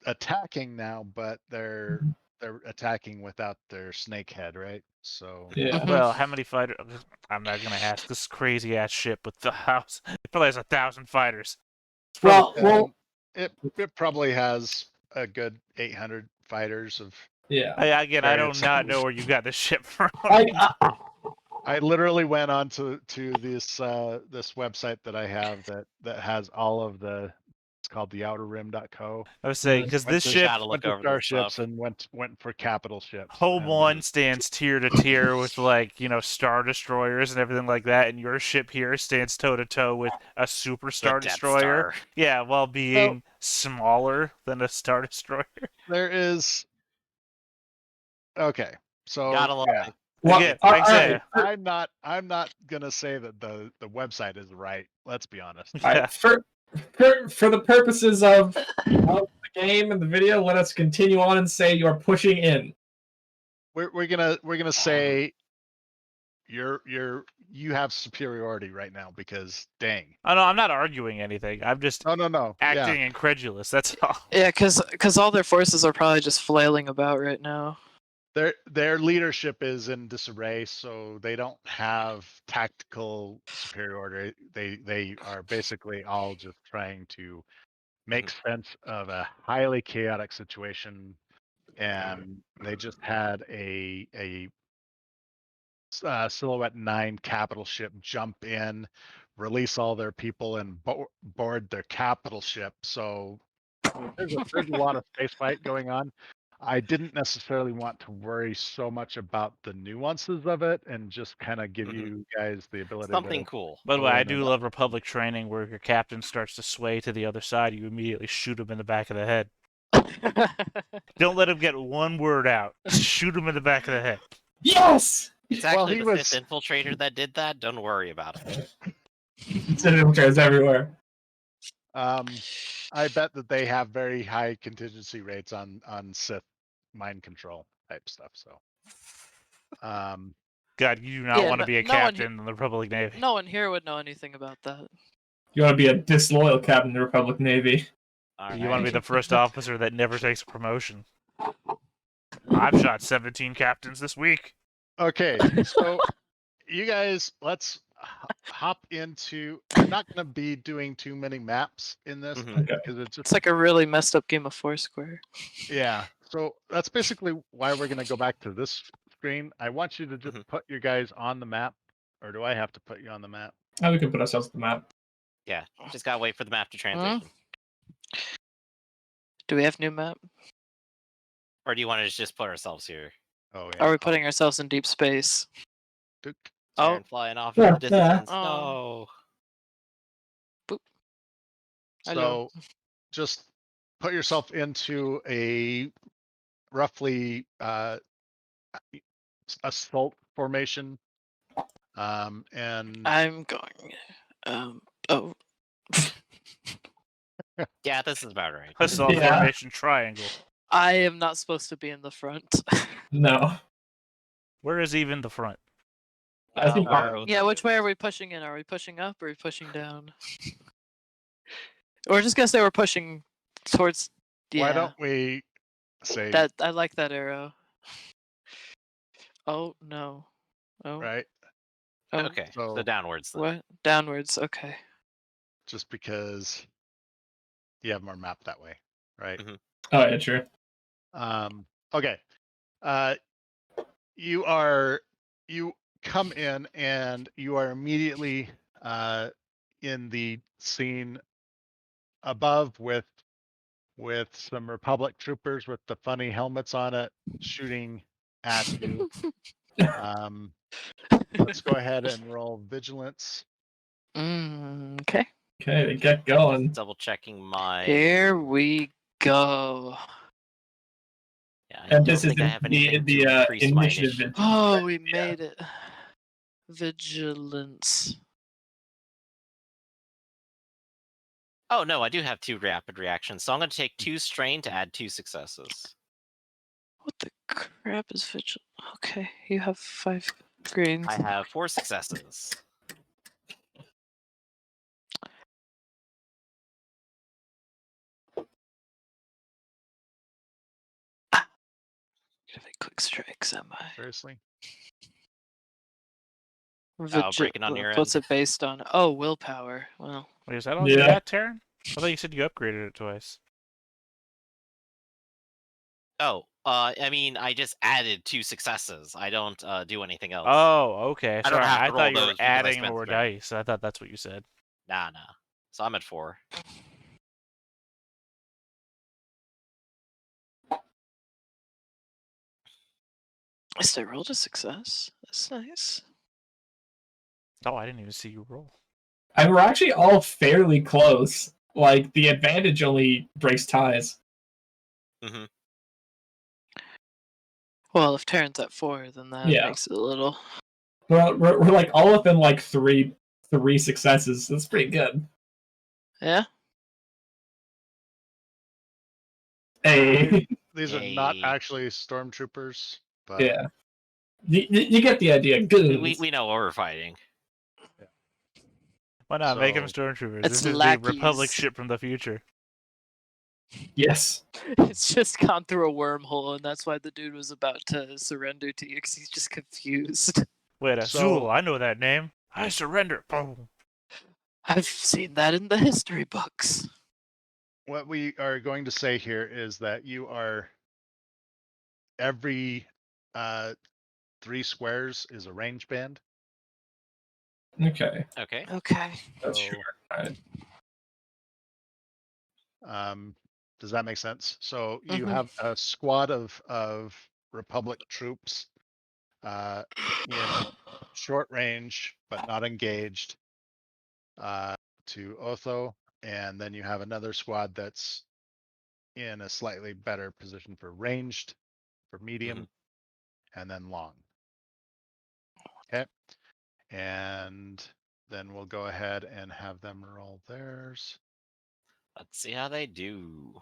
attacking now, but they're attacking without their snake head, right? So Yeah. Well, how many fighters? I'm not gonna ask this crazy ass ship with the house. It probably has 1,000 fighters. It's probably- Well, it probably has a good 800 fighters of. yeah. I do various not sizes. know where you got this ship from. I literally went on to this this website that I have that has all of the. It's called theouterrim.co. I was saying because this ship, Gotta look Went to over this starships stuff. and went for capital ships. Home and- One stands tier to tier with Star Destroyers and everything like that, and your ship here stands toe to toe with a Super Star Death Destroyer. Star. Yeah, while being smaller than a Star Destroyer. There is. Okay, so Gotta love yeah, it. Well, Again, all like I said, right, I'm not gonna say that the website is right. Let's be honest. all Yeah. right, for the purposes of the game and the video, let us continue on and say you're pushing in. We're gonna say you have superiority right now because dang. Oh no, I'm not arguing anything. I'm just No. acting Yeah, incredulous. That's all. Yeah, because all their forces are probably just flailing about right now. their leadership is in disarray, so they don't have tactical superiority. They are basically all just trying to make sense of a highly chaotic situation, and they just had a Silhouette 9 capital ship jump in, release all their people and board their capital ship. So there's a lot of space fight going on. I didn't necessarily want to worry so much about the nuances of it and just kind of give you guys the ability Something to cool. By the way, go I in do and love Republic training where your captain starts to sway to the other side. You immediately shoot him in the back of the head. Don't let him get one word out. Just shoot him in the back of the head. Yes! It's Well, actually he the was- fifth infiltrator that did that. Don't worry about it. Infiltrators everywhere. I bet that they have very high contingency rates on Sith mind control type stuff. So, God, you do not Yeah, want to be a no one captain in the Republic Navy. No one here would know anything about that. You want to be a disloyal captain in the Republic Navy. You want to be the first officer that never takes a promotion. I've shot 17 captains this week. okay, so you guys, let's hop into. I'm not going to be doing too many maps in this Mhm. Okay. because it's just It's like a really messed up game of Foursquare. yeah. So that's basically why we're going to go back to this screen. I want you to just put your guys on the map, or do I have to put you on the map? Now we can put ourselves on the map. Yeah, just gotta wait for the map to transition. Do we have new map? Or do you want to just put ourselves here? Oh yeah. Are we putting ourselves in deep space? Duke. Terran Oh, flying off Yeah, in the distance. Oh. No. Hello. So just put yourself into a roughly assault formation. And I'm going. Oh. Yeah, this is about right. Assault Yeah. formation triangle. I am not supposed to be in the front. No. Where is even the front? I think Yeah, which way are we pushing in? Are we pushing up or are we pushing down? We're just gonna say we're pushing towards. Yeah, why don't we say that I like that arrow. Oh no. Oh. right? Oh. Okay, so So downwards then. What? Downwards. Okay. just because you have more map that way, right? Oh, yeah, true. Okay. You come in and you are immediately in the scene above with some Republic troopers with the funny helmets on it shooting at you. Let's go ahead and roll vigilance. Okay. Okay, they get going. Double checking my. Here we go. Yeah, I And don't this is think I have anything the to increase my initiative. Oh, we Yeah. made it. Vigilance. Oh no, I do have 2 rapid reactions, so I'm gonna take 2 strain to add 2 successes. What the crap is vigil? Okay, you have 5 greens. I have 4 successes. Give it quick strikes, am I? Seriously? breaking on your What's end. it based on? Oh, willpower. Well, Wait, is that all you Yeah. got, Terran? I thought you said you upgraded it twice. Oh, I mean, I just added 2 successes. I don't do anything else. Oh, okay. I don't Sorry, have to I roll thought you those were because I adding spent more strain. dice. I thought that's what you said. Nah. So I'm at 4. at least I rolled a success. That's nice. Oh, I didn't even see you roll. And we're actually all fairly close. Like, the advantage only breaks ties. Mm-hmm. Well, if Terran's at 4, then that Yeah. makes it a little. We're like all within like three successes. That's pretty good. Yeah. Hey, These are not Yay. actually stormtroopers, but yeah. You get the idea. Good. We know what we're fighting. Why not make them So- stormtroopers? It's This is the Republic lackeys. ship from the future. Yes. It's just gone through a wormhole, and that's why the dude was about to surrender to you, because he's just confused. Wait, So- Azul, I know that name. I surrender. Boom. I've seen that in the history books. what we are going to say here is that you are every 3 squares is a range band. Okay, Okay. Okay. that's So, sure. Alright. Does that make sense? So you Mhm. have a squad of Republic troops in short range but not engaged to Otho, and then you have another squad that's in a slightly better position for ranged, for medium, and then long. Okay, and then we'll go ahead and have them roll theirs. Let's see how they do.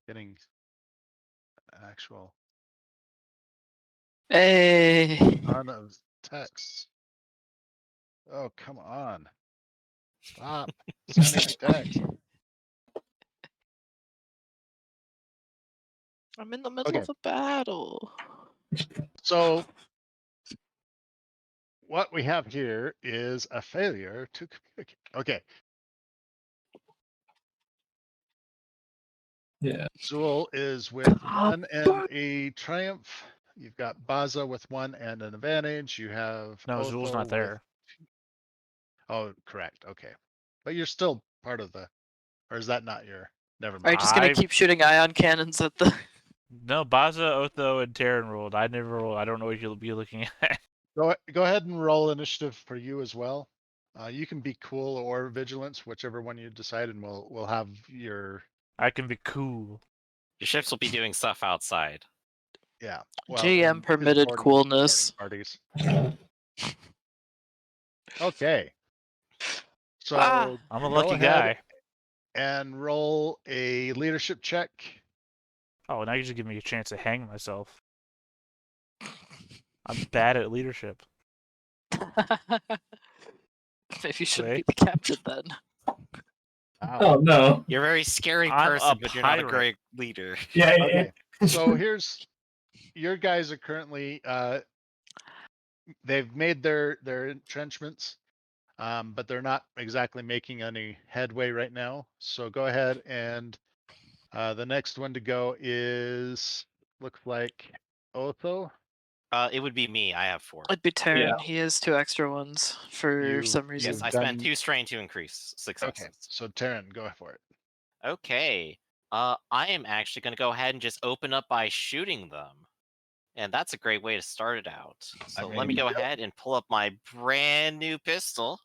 Getting an actual Hey. ton of texts. Oh, come on. Stop sending me text. I'm in the middle Okay. of a battle. So what we have here is a failure to communicate. Okay. Yeah. Zool is with 1 and a triumph. You've got Baza with 1 and an advantage. You have No, Otho Zool's not with. there. Oh, correct. Okay. But you're still part of the. Or is that not your. Never Are you mind. just gonna I- keep shooting ion cannons at the? No, Baza, Otho, and Terran rolled. I never rolled. I don't know what you'll be looking at. Go ahead and roll initiative for you as well. You can be cool or vigilance, whichever one you decide, and we'll have your. I can be cool. Your ships will be doing stuff outside. Yeah. Well, GM and permitted boarding coolness. parties. Okay. So Ah. I'm a go lucky ahead guy. and roll a leadership check. Oh, now you just give me a chance to hang myself. I'm bad at leadership. Maybe you shouldn't Wait. be the captain then. Wow. Oh no. You're a very scary I'm a person, but you're not a pirate. great leader. Yeah. Okay. So here's your guys are currently they've made their entrenchments, but they're not exactly making any headway right now. So go ahead and the next one to go is looks like Otho. It would be me. I have 4. It'd be Terran. Yeah. He has 2 extra ones for some reason. Yes, You've I spent done 2 strain to increase successes. okay. So Terran, go for it. Okay. I am actually going to go ahead and just open up by shooting them. And that's a great way to start it out. So let me mean, go ahead and pull up my brand new pistol.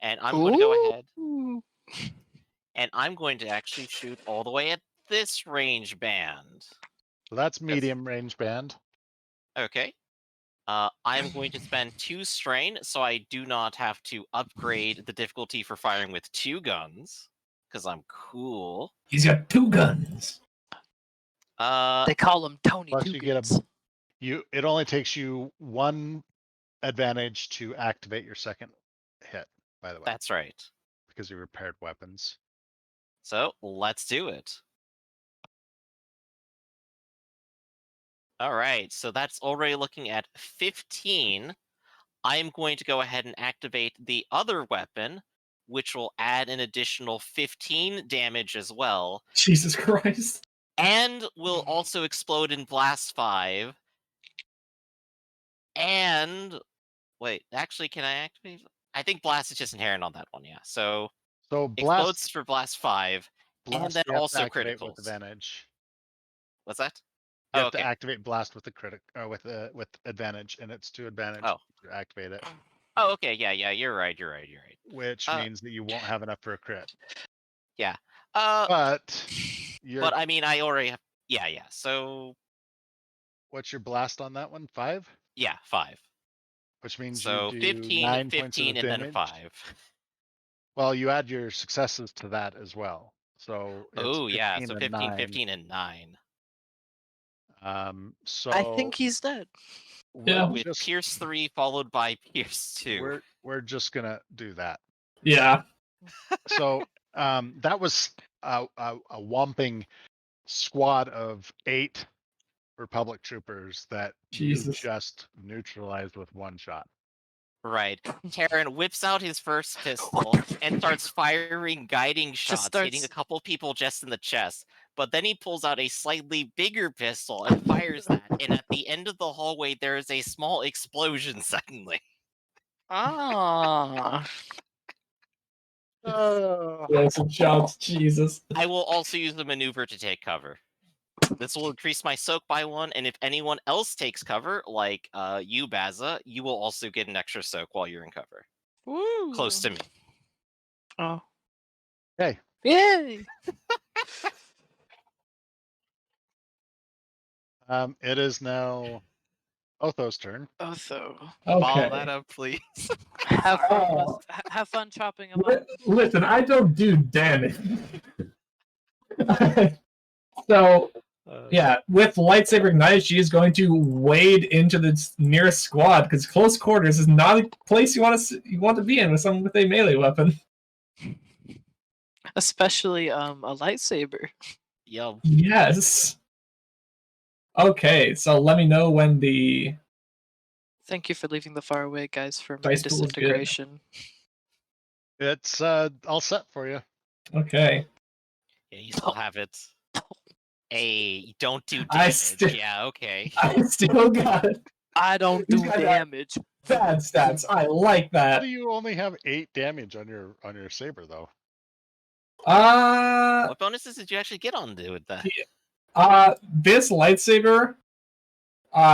And I'm going to go ahead Ooh. and I'm going to actually shoot all the way at this range band. So that's medium range band. Okay. I'm going to spend 2 strain, so I do not have to upgrade the difficulty for firing with 2 guns, because I'm cool. He's got 2 guns. They call him Tony Plus Two you get a Guns. it only takes you 1 advantage to activate your second hit, by the way, That's right. because you repaired weapons. So let's do it. All right, so that's already looking at 15. I'm going to go ahead and activate the other weapon, which will add an additional 15 damage as well, Jesus Christ. and will also explode in Blast 5. And wait, actually, can I activate? I think Blast is just inherent on that one, yeah. So So explodes for Blast 5, and then you have to also activate with criticals. advantage. What's that? You Oh, have to okay. activate blast with the with advantage, and it's to advantage Oh. to activate it, Oh, okay. Yeah, you're right. which Uh, means that you won't have enough for a crit. Yeah. But But I mean, I already have. Yeah. So what's your blast on that one? 5, yeah, 5. which means you So do 15, 9 points 15, of and then damage. 5. Well, you add your successes to that as well, so it's Oh, yeah. 15 So and 15, 9. 15, and 9. So I think he's dead. Yeah. With Pierce 3 followed by Pierce 2. we're just gonna do that. Yeah. So that was a whomping squad of 8 Republic troopers that Jesus. you just neutralized with 1 shot. Right. Terran whips out his first pistol and starts firing guiding shots, hitting a starts- couple people just in the chest. But then he pulls out a slightly bigger pistol and fires that. And at the end of the hallway, there is a small explosion suddenly. Ah. Yeah, some shots. Jesus. I will also use the maneuver to take cover. This will increase my soak by 1, and if anyone else takes cover, like you, Baza, you will also get an extra soak while you're in cover. Woo. Close to me. Oh. Hey. Yay! It is now Otho's turn. Otho. Follow that Okay. up, please. Have fun, Oh. have fun chopping them up. Listen, I don't do damage. So yeah, with lightsaber ignite, she is going to wade into the nearest squad because close quarters is not a place you want to be in with someone with a melee weapon. Especially a lightsaber. Yo, Yes. Okay, so let me know when the Thank you for leaving the far away, guys, for my Dice pool is good. disintegration. It's all set for you. Okay. yeah, you still have it. Hey, don't do I damage. still- Yeah, okay. I still got I don't He's do got that- damage. bad stats. I like How that. do you only have 8 damage on your saber though? What bonuses did you actually get on to with that? This lightsaber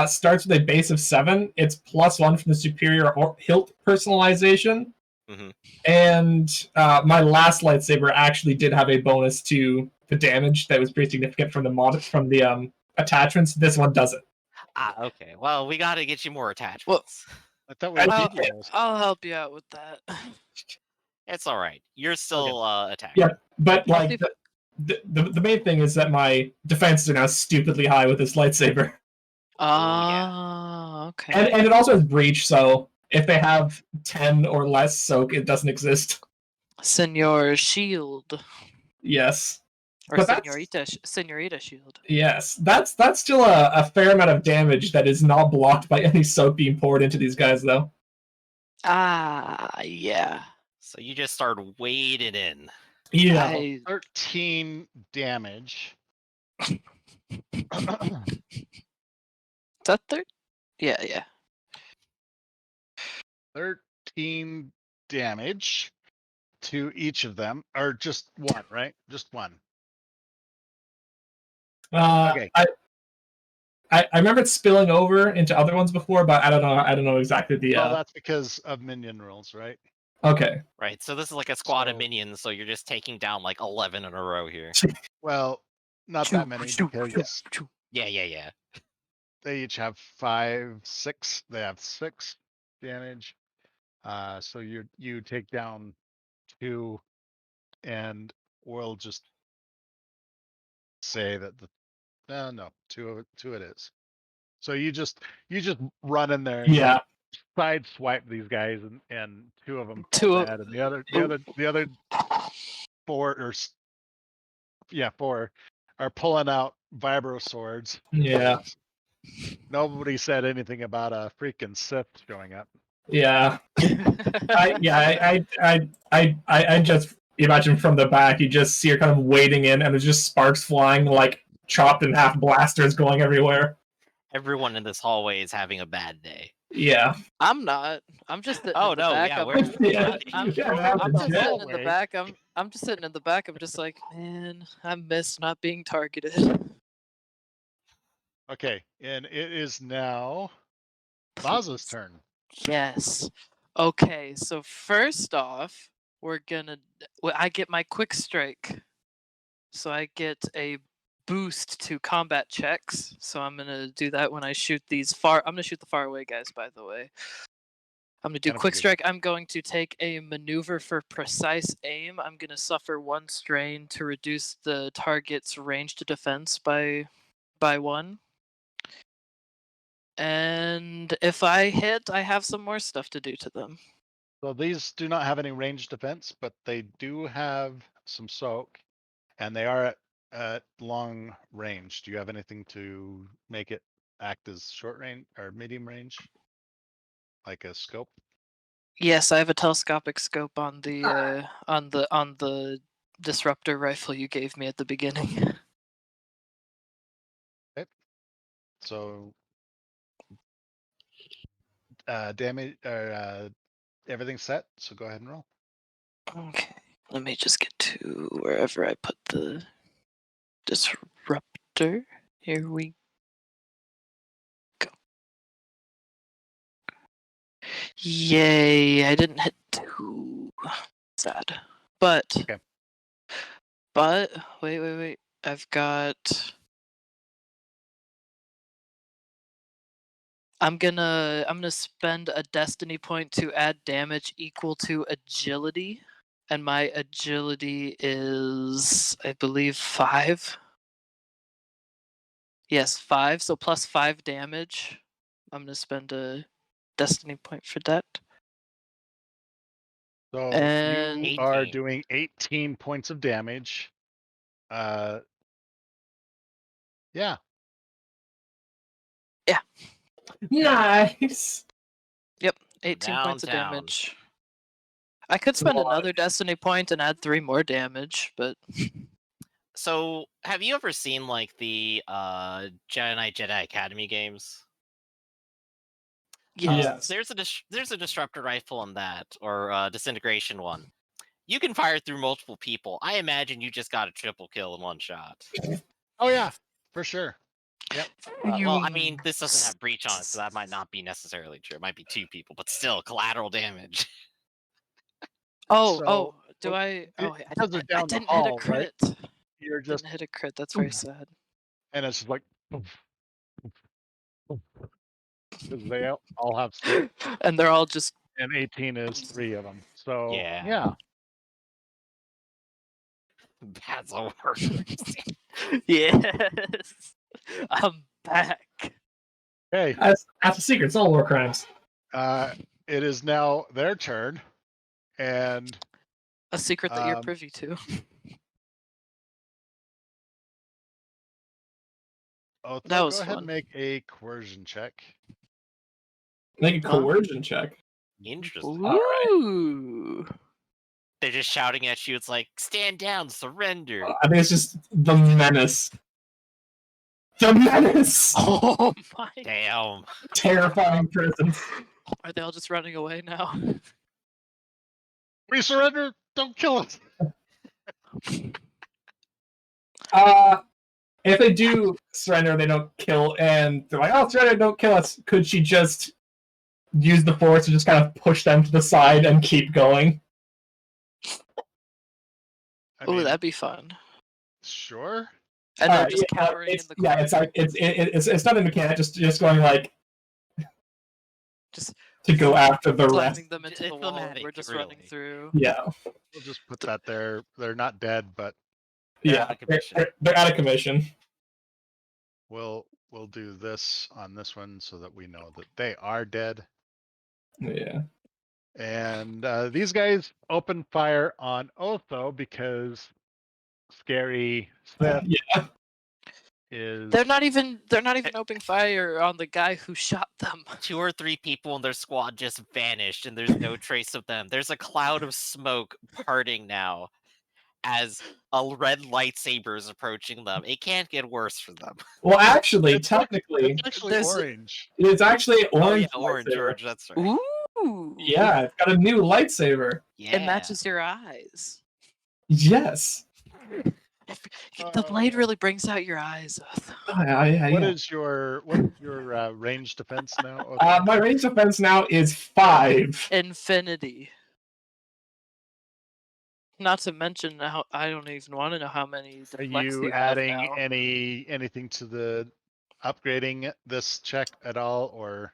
starts with a base of 7. It's +1 from the superior hilt personalization. Mhm. And my last lightsaber actually did have a bonus to the damage that was pretty significant from the attachments. This one doesn't. Ah, okay. Well, we gotta get you more attachments. I thought we I'll, did those. I'll help you out with that. It's all right. You're still attacked. Yeah, but I'll see like if the main thing is that my defenses are now stupidly high with this lightsaber. Ah, okay. And it also has breach, so if they have 10 or less soak, it doesn't exist. Senor Shield. Yes. Or But that's- Senorita Shield. Yes. That's still a fair amount of damage that is not blocked by any soak being poured into these guys, though. Ah, yeah. So you just start wading in. Yeah. I 13 damage. is that third? Yeah. 13 damage to each of them, or just one, right? Just one. Okay. I remember it spilling over into other ones before, but I don't know exactly the Well, that's because of minion rules, right? Okay. Right. So this is like a squad of So- minions, so you're just taking down like 11 in a row here. Well, not that many because Yeah. they each have 5, 6. They have 6 damage. So you take down 2, and we'll just say that no, 2 it is. So you just run in there and Yeah. side swipe these guys, and 2 of them Two fall of- dead, and the other 4 4 are pulling out vibro swords. Yeah. because Nobody said anything about a freaking Sith showing up. Yeah. I just imagine from the back, you just see her kind of wading in, and there's just sparks flying, like chopped in half blasters going everywhere. Everyone in this hallway is having a bad day. Yeah. I'm not. I'm just sitting Oh in the no, back. yeah, I'm, we're I'm Yeah, I'm just yeah. sitting in the back. I'm just sitting in the back. I'm just like, man, I miss not being targeted. Okay, and it is now Vaza's turn. Yes. Okay, so first off, I get my quick strike. So I get a boost to combat checks. So I'm gonna do that when I shoot I'm gonna shoot the far away guys, by the way. I'm gonna do Kinda quick figured strike. I'm going to take a maneuver for precise aim. I'm gonna suffer 1 strain to reduce the target's range to defense by 1. And if I hit, I have some more stuff to do to them. So these do not have any ranged defense, but they do have some soak, and they are at long range. Do you have anything to make it act as short range or medium range, like a scope? Yes, I have a telescopic scope on the on the disruptor rifle you gave me at the beginning. So damage or everything's set. So go ahead and roll. Okay, let me just get to wherever I put the disruptor. Here we go. Yay! I didn't hit 2. Sad, but Okay. but wait. I've got. I'm gonna spend a destiny point to add damage equal to agility, and my agility is, I believe, 5. Yes, 5. So plus 5 damage. I'm gonna spend a destiny point for that. So And you are 18. doing 18 points of damage. Yeah. Nice. 18 points of Downtown. damage. I could spend another destiny point and add 3 more damage, but So, have you ever seen like the Jedi Academy games? yes. There's a disruptor rifle in that, or disintegration one. You can fire through multiple people. I imagine you just got a triple kill in one shot. Oh yeah, for sure. Well, I mean, this doesn't have breach on it, so that might not be necessarily true. It might be 2 people, but still, collateral damage. Oh, do well, I? Oh, because they're I down the didn't hit a hall, right? crit. You're just Didn't hit a crit. That's very sad. and it's like because they all have 6 And they're all just and 18 is 3 of them. So Yeah. That's a worse. yes. I'm back. Okay. That's a secret. It's all war crimes. It is now their turn, and A secret that you're Um, privy to. Otho, That was go ahead and fun. make a coercion check. Make a Huh? coercion check. Interesting. Ooh. They're just shouting at you. It's like, stand down, surrender. I think it's just the menace. The menace. Oh my. Damn. Terrifying presence. Are they all just running away now? We surrender. Don't kill us. If they do surrender, they don't kill, and they're like, "Oh, surrender, don't kill us." Could she just use the force to just kind of push them to the side and keep going? Oh, that'd be fun. Sure. And they're just cowering in the corner. Yeah, it's like it's not a mechanic, just going like just to go after the rest. slamming them into It's the wall. thematic, We're just really. running through. Yeah, We'll just put that there. They're not dead, but They're yeah, out of commission. they're out of commission. we'll do this on this one so that we know that they are dead. Yeah. And these guys open fire on Otho because Scary Sith Yeah. is. They're not even opening fire on the guy who shot them. 2 or 3 people in their squad just vanished, and there's no trace of them. There's a cloud of smoke parting now as a red lightsaber is approaching them. It can't get worse for them. Well, actually, technically, It's actually There's- orange. it's actually orange. Oh yeah, lightsaber. orange, that's right. Ooh. Yeah, it's got a new lightsaber. Yeah. It matches your eyes. Yes. The blade really brings out your eyes. What is your range defense now? Otho? My range defense now is 5. Infinity. Not to mention how I don't even want to know how many Are deflects you have adding now. anything to the upgrading this check at all, or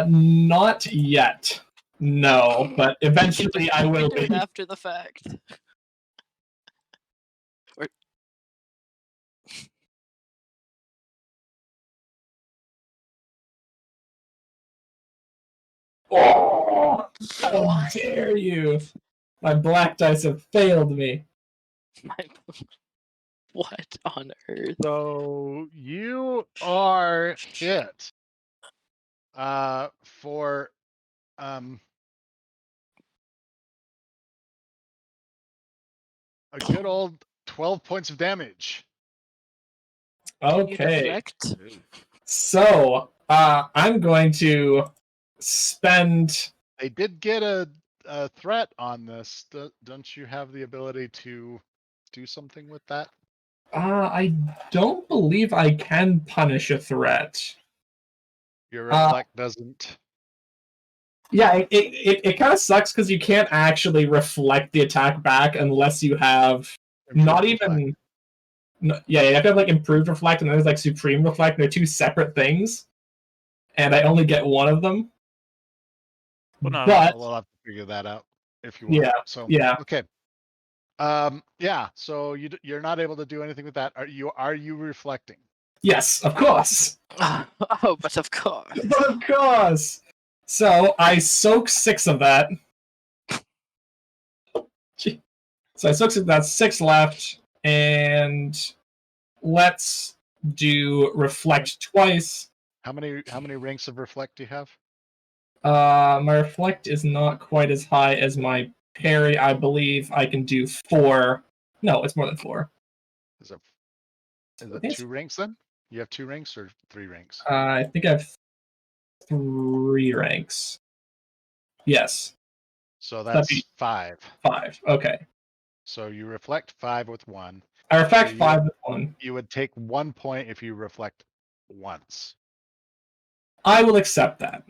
Not yet. No, but eventually I will do it be. after the fact. Or... Oh, how dare you! My black dice have failed me. What on earth? so you are hit for a good old 12 points of damage. Can you Okay. deflect? So, I'm going to spend. They did get a threat on this. Don't you have the ability to do something with that? I don't believe I can punish a threat. Your reflect doesn't. Yeah, it kind of sucks because you can't actually reflect the attack back unless you have not improve reflect. even. No, yeah, you have to have like improved reflect and then there's like supreme reflect. They're two separate things, and I only get one of them. Well, no. But We'll have to figure that out if you want. yeah, So yeah, okay. Yeah. So you're not able to do anything with that. Are you reflecting? yes, of course, Oh, but of course. but of course. So I soak 6 of that. So I soak 6. That's 6 left, and let's do reflect twice. How many ranks of reflect do you have? My reflect is not quite as high as my parry. I believe I can do 4. No, it's more than 4. Is it I is think it it's- 2 ranks then? You have 2 ranks or 3 ranks? I think I have 3 ranks. Yes, So that'd that's be 5. 5. Okay, So you reflect 5 with 1. I reflect So 5 with 1. You would take 1 point if you reflect once. I will accept that.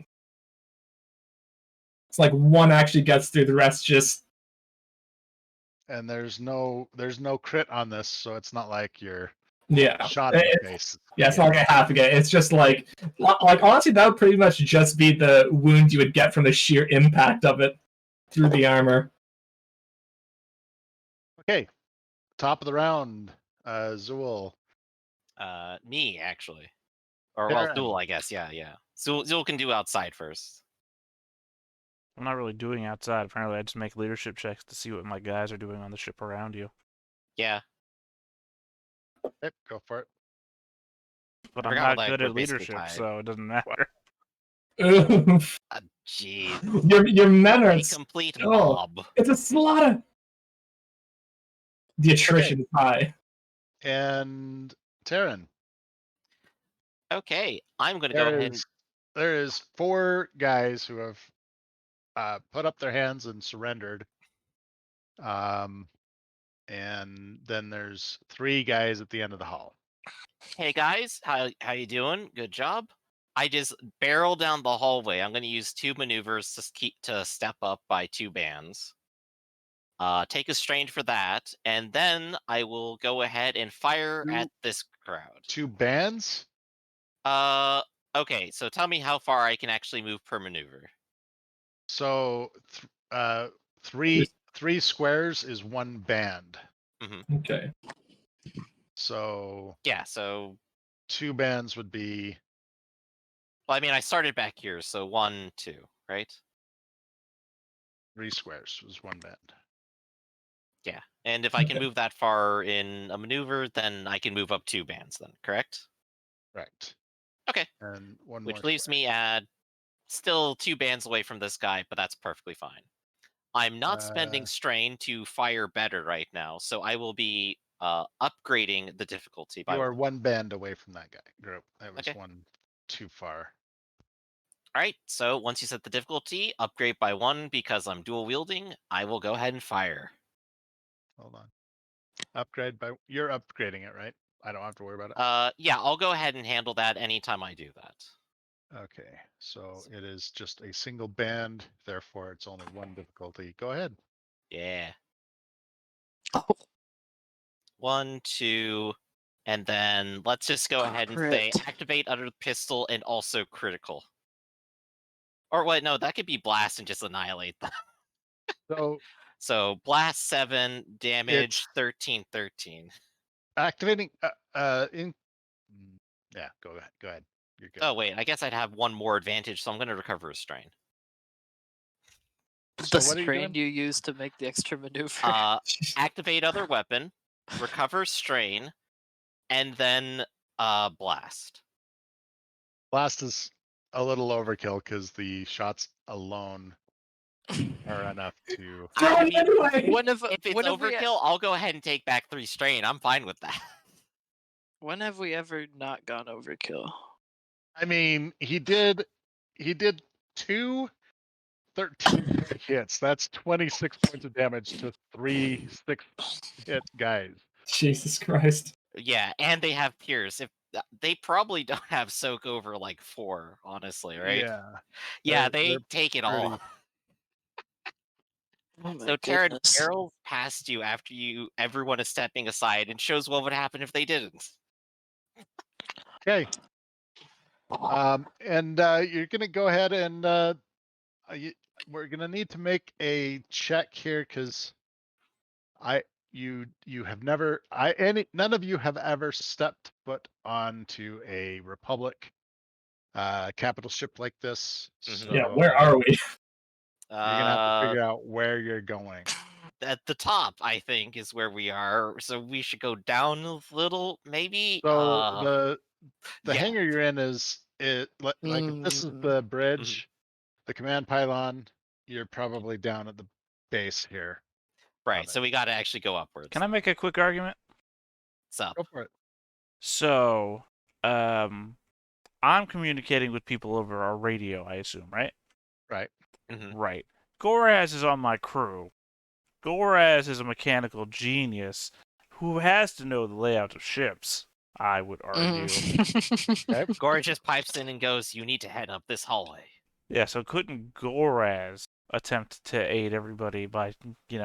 It's like 1 actually gets through, the rest just. And there's no crit on this, so it's not like you're Yeah. shot in the face. Yeah, it's not like I have to get it. It's just like honestly, that would pretty much just be the wound you would get from the sheer impact of it through the armor. Okay. Top of the round, Zool. Me actually, or well, Darren. Zool, I guess. Yeah. Zool can do outside first. I'm not really doing outside. Apparently, I just make leadership checks to see what my guys are doing on the ship around you. Yeah, Yep, go for it. But I I'm forgot not that good we're at basically leadership, tied. so it doesn't matter. Oof. Jeez. Your men are A complete oh, mob. it's a slaughter. The attrition is high. And Taryn. Okay, I'm gonna go ahead. There is 4 guys who have put up their hands and surrendered. And then there's 3 guys at the end of the hall. Hey guys, how you doing? Good job. I just barrel down the hallway. I'm gonna use 2 maneuvers to step up by 2 bands. Take a strain for that, and then I will go ahead and fire at this crowd. 2 bands? Uh, okay. So tell me how far I can actually move per maneuver. So 3 squares is 1 band. Okay. So Yeah. So 2 bands would be. well, I mean, I started back here, so 1, 2, right? 3 squares was 1 band. Yeah. And if I can Okay. move that far in a maneuver, then I can move up 2 bands. Then correct? Right. Okay. And 1 Which more leaves square. me at still 2 bands away from this guy, but that's perfectly fine. I'm not spending strain to fire better right now, so I will be upgrading the difficulty by You are 1. 1 band away from that guy group. That was Okay. 1 too far. All right, so once you set the difficulty, upgrade by 1 because I'm dual wielding. I will go ahead and fire. Hold on. Upgrade by. You're upgrading it, right? I don't have to worry about it. Yeah, I'll go ahead and handle that anytime I do that. Okay, so it is just a single band, therefore it's only 1 difficulty. Go ahead. Yeah. Oh, 1, 2, and then let's just go ahead and say crit. activate under the pistol and also critical. Or wait, no, that could be blast and just annihilate them. So So blast 7, damage it's 13, 13. activating. Yeah, go ahead. Go ahead. You're good. Oh wait, I guess I'd have 1 more advantage, so I'm going to recover a strain. So The what are you strain doing? you use to make the extra maneuver. Activate other weapon, recover strain, and then blast. Blast is a little overkill because the shots alone are enough to. Throw I it mean, anyway! if it's overkill, I'll go ahead and take back 3 strain. I'm fine with that. When have we ever not gone overkill? I mean, he did 2 13-point hits. That's 26 points of damage to 3 6-hit guys. Jesus Christ. Yeah, and they have Pierce. If they probably don't have soak over like 4, honestly, right? Yeah. Yeah, they're they take it all. pretty- Oh my So Terran goodness. barrels past you after everyone is stepping aside and shows what would happen if they didn't. Okay. And you're gonna go ahead and we're gonna need to make a check here because you have never none of you have ever stepped foot onto a Republic capital ship like this. Mhm. Yeah, where are we? You're gonna have to figure out where you're going. At the top, I think, is where we are. So we should go down a little, maybe. So the yeah. hangar you're in is like if this is the bridge, the command pylon, you're probably down at the base here. Right. So we got to actually go upwards. Can I make a quick argument? What's up? Go for it. So, I'm communicating with people over our radio, I assume, right? Right. Mhm. Right. Goraz is on my crew. Goraz is a mechanical genius who has to know the layout of ships, I would argue. Okay. Gore just pipes in and goes, "You need to head up this hallway." Yeah, so couldn't Goraz attempt to aid everybody by,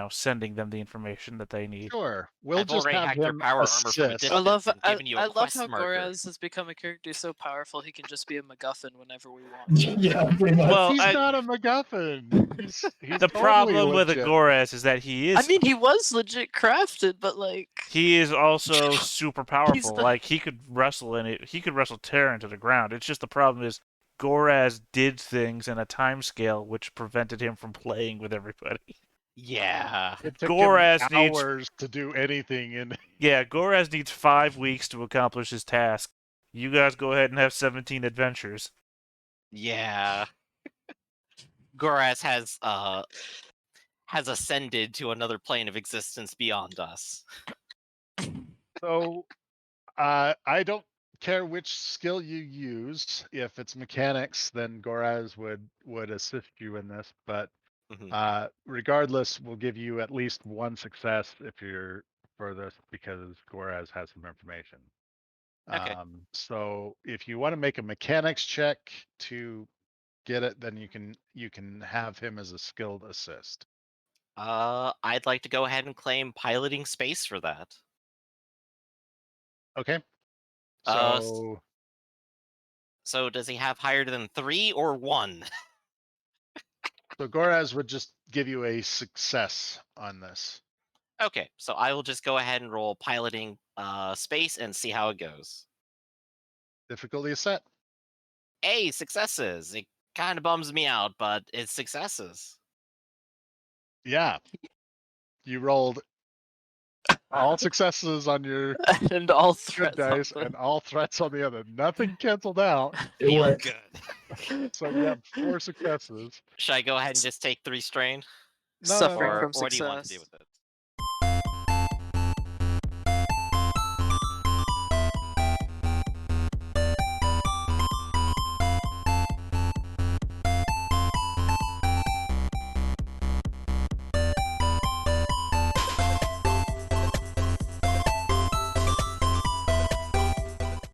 sending them the information that they need? Sure. We'll I've just already have hacked your him power armor from a assist. distance I love and given you a I love quest how marker. Goraz has become a character so powerful he can just be a MacGuffin whenever we want. Yeah, pretty much. Well, He's not a MacGuffin. He's the totally problem with a legit. Goraz is that he I is mean, he was legit crafted, but like he is also super powerful. the- Like he could wrestle he could wrestle Terran to the ground. It's just the problem is Goraz did things in a time scale which prevented him from playing with everybody. Yeah. It took Goraz him needs- hours to do anything in Yeah, Goraz needs 5 weeks to accomplish his task. You guys go ahead and have 17 adventures. Yeah. Goraz has ascended to another plane of existence beyond us. So I don't care which skill you use. If it's mechanics, then Goraz would assist you in this. But Mhm. regardless, we'll give you at least 1 success if you're for this because Goraz has some information. Okay. So if you want to make a mechanics check to get it, then you can have him as a skilled assist. I'd like to go ahead and claim piloting space for that. Okay. Uh, So So does he have higher than 3 or 1? so Goraz would just give you a success on this. Okay, so I will just go ahead and roll piloting space and see how it goes. Difficulty is set. Hey, successes. It kind of bums me out, but it's successes. Yeah. You rolled all successes on your and all good threats. dice and all threats on the other. Nothing canceled out. It Feels worked. good. So you have 4 successes. Should I go ahead and just take 3 strain? No, no, Suffering no. Or from what do you want to success. do with it?